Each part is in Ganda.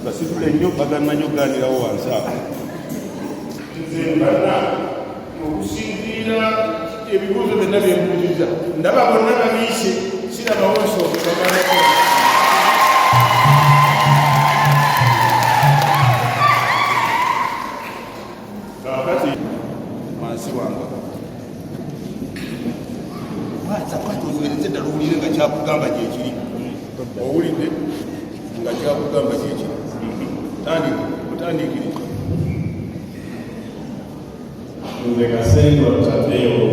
basitule nnyo baganmanyi okuganirawo wansi awo nze mbana okusinziira ebibuuzo byonna byembuuliza ndaba bonna babiise sirabawo nsooke bamalako kakati wansi wange ozwereze ddala owulire nga kyakugamba gyekiri owulidde nga kyakugamba gyekiri utandikire nze Kasenge Tadeo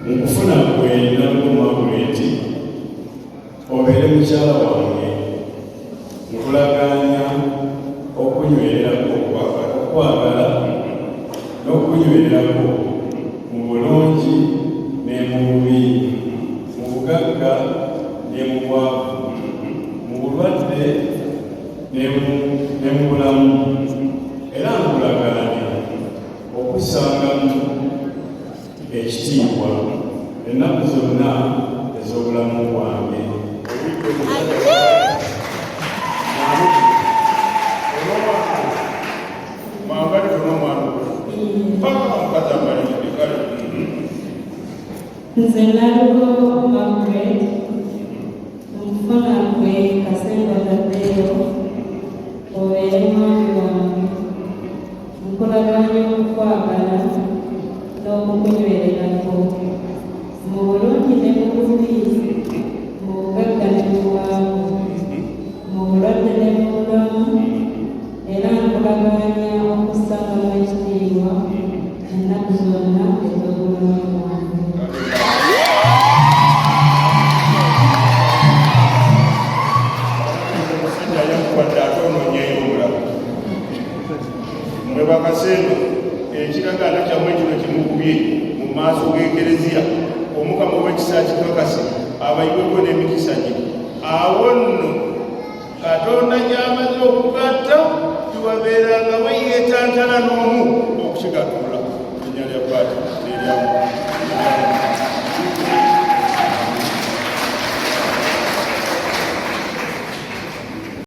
nkufuna gwe nalumagula nti obeere mukyala wange nkulaganya okunywererako okwagala n'okunywererako mu bulungi ne mu bubi, mu bugagga ne mu bwavu, mu bulwadde ne mu bulamu, era nkulagalanya okussangamu ekitiibwa ennaku zonna ez'obulamu bwange. Nze Nalugo Margaret, omufuna gwe Kasenge Tadeo, obeere mwami wange, nkulaganya okukwagala n'okukunywererako mu bulungi ne mu bubi, mu bugagga ne mu bwavu, mu bulwadde ne mu bulamu, era nkulaganya okussangamu ekitiibwa ennaku zonna ez'obulamu bwange. Mwe Bakasenge ekiragaana kyammwe kino kimukubye mu maaso g'ekereziya omukama w'ekisa kikakase abayiweko n'emikisa gye awo nno Katonda gy'amaze okugatta tiwabeeranga weyeetantala n'omu okukigatula linnya lya Paati n'eryamu